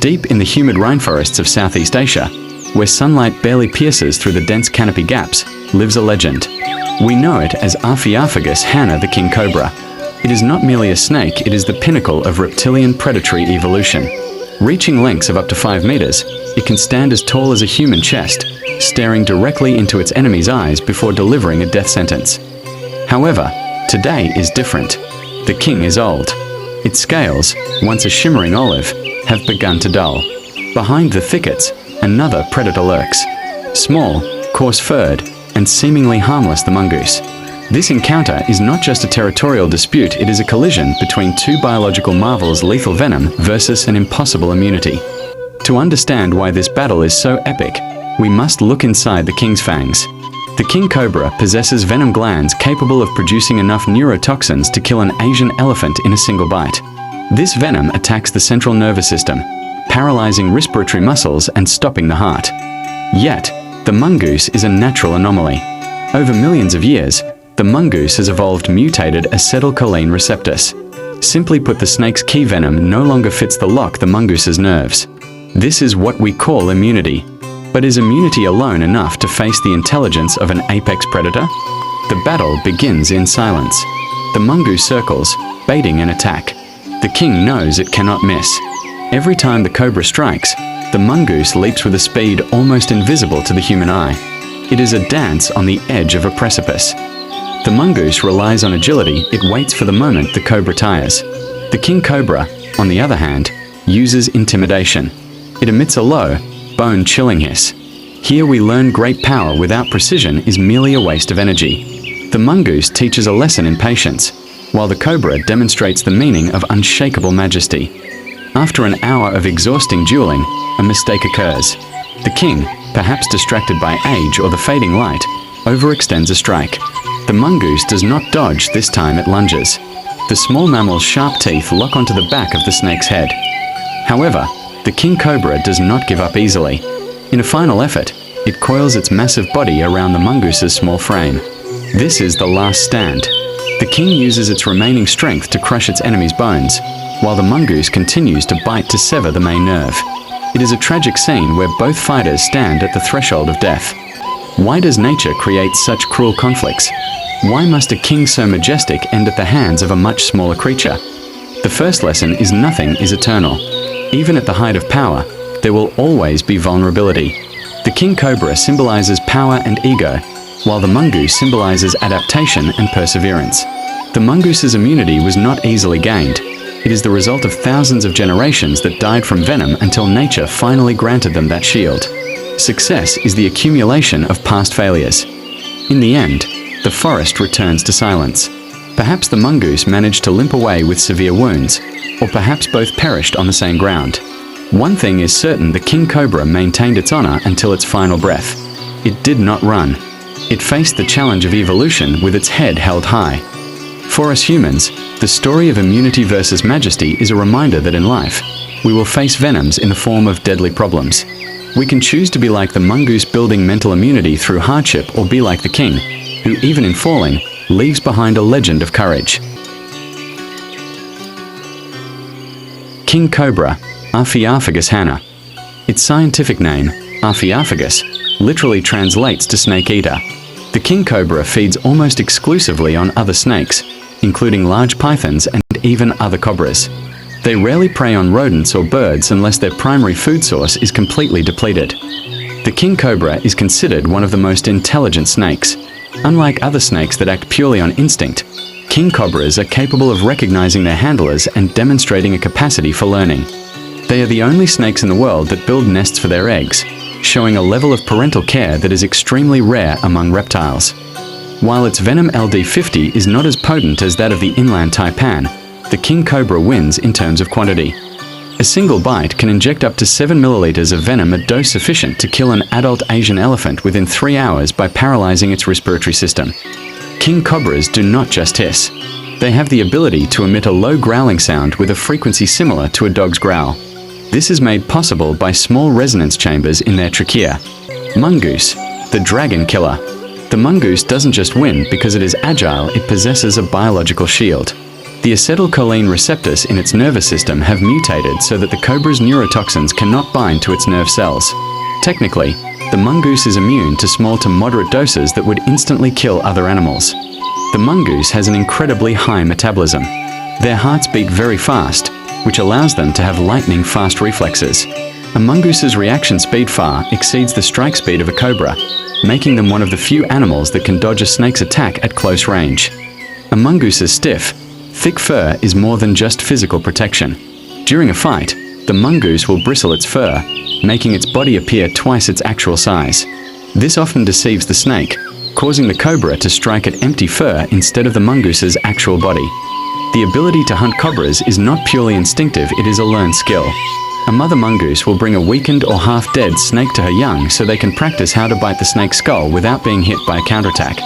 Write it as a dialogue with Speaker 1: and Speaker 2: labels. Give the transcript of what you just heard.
Speaker 1: Deep in the humid rainforests of Southeast Asia, where sunlight barely pierces through the dense canopy gaps, lives a legend. We know it as Archaeophagus hana, the king cobra. It is not merely a snake, it is the pinnacle of reptilian predatory evolution. Reaching lengths of up to 5 meters, it can stand as tall as a human chest, staring directly into its enemy's eyes before delivering a death sentence. However, today is different. The king is old. Its scales, once a shimmering olive, have begun to dull. Behind the thickets, another predator lurks. Small, coarse-furred, and seemingly harmless, the mongoose. This encounter is not just a territorial dispute, it is a collision between two biological marvels, lethal venom versus an impossible immunity. To understand why this battle is so epic, we must look inside the king's fangs. The king cobra possesses venom glands capable of producing enough neurotoxins to kill an Asian elephant in a single bite. This venom attacks the central nervous system, paralyzing respiratory muscles and stopping the heart. Yet, the mongoose is a natural anomaly. Over millions of years, the mongoose has evolved mutated acetylcholine receptors. Simply put, the snake's key venom no longer fits the lock the mongoose's nerves. This is what we call immunity. But is immunity alone enough to face the intelligence of an apex predator? The battle begins in silence. The mongoose circles, baiting an attack. The king knows it cannot miss. Every time the cobra strikes, the mongoose leaps with a speed almost invisible to the human eye. It is a dance on the edge of a precipice. The mongoose relies on agility, it waits for the moment the cobra tires. The king cobra, on the other hand, uses intimidation. It emits a low, bone-chilling hiss. Here we learn great power without precision is merely a waste of energy. The mongoose teaches a lesson in patience, while the cobra demonstrates the meaning of unshakable majesty. After an hour of exhausting dueling, a mistake occurs. The king, perhaps distracted by age or the fading light, overextends a strike. The mongoose does not dodge, this time it lunges. The small mammal's sharp teeth lock onto the back of the snake's head. However, the king cobra does not give up easily. In a final effort, it coils its massive body around the mongoose's small frame. This is the last stand. The king uses its remaining strength to crush its enemy's bones, while the mongoose continues to bite to sever the main nerve. It is a tragic scene where both fighters stand at the threshold of death. Why does nature create such cruel conflicts? Why must a king so majestic end at the hands of a much smaller creature? The first lesson is nothing is eternal. Even at the height of power, there will always be vulnerability. The king cobra symbolizes power and ego, while the mongoose symbolizes adaptation and perseverance. The mongoose's immunity was not easily gained. It is the result of thousands of generations that died from venom until nature finally granted them that shield. Success is the accumulation of past failures. In the end, the forest returns to silence. Perhaps the mongoose managed to limp away with severe wounds, or perhaps both perished on the same ground. One thing is certain, the king cobra maintained its honor until its final breath. It did not run. It faced the challenge of evolution with its head held high. For us humans, the story of immunity versus majesty is a reminder that in life, we will face venoms in the form of deadly problems. We can choose to be like the mongoose, building mental immunity through hardship, or be like the king, who even in falling, leaves behind a legend of courage. King cobra, Archaeophagus hana. Its scientific name, Archaeophagus, literally translates to snake eater. The king cobra feeds almost exclusively on other snakes, including large pythons and even other cobras. They rarely prey on rodents or birds unless their primary food source is completely depleted. The king cobra is considered one of the most intelligent snakes. Unlike other snakes that act purely on instinct, king cobras are capable of recognizing their handlers and demonstrating a capacity for learning. They are the only snakes in the world that build nests for their eggs, showing a level of parental care that is extremely rare among reptiles. While its venom LD50 is not as potent as that of the inland taipan, the king cobra wins in terms of quantity. A single bite can inject up to 7 milliliters of venom, a dose sufficient to kill an adult Asian elephant within 3 hours by paralyzing its respiratory system. King cobras do not just hiss. They have the ability to emit a low growling sound with a frequency similar to a dog's growl. This is made possible by small resonance chambers in their trachea. Mongoose, the dragon killer. The mongoose doesn't just win because it is agile, it possesses a biological shield. The acetylcholine receptors in its nervous system have mutated so that the cobra's neurotoxins cannot bind to its nerve cells. Technically, the mongoose is immune to small to moderate doses that would instantly kill other animals. The mongoose has an incredibly high metabolism. Their hearts beat very fast, which allows them to have lightning-fast reflexes. A mongoose's reaction speed far exceeds the strike speed of a cobra, making them one of the few animals that can dodge a snake's attack at close range. A mongoose's stiff, thick fur is more than just physical protection. During a fight, the mongoose will bristle its fur, making its body appear twice its actual size. This often deceives the snake, causing the cobra to strike at empty fur instead of the mongoose's actual body. The ability to hunt cobras is not purely instinctive, it is a learned skill. A mother mongoose will bring a weakened or half-dead snake to her young so they can practice how to bite the snake's skull without being hit by a counterattack.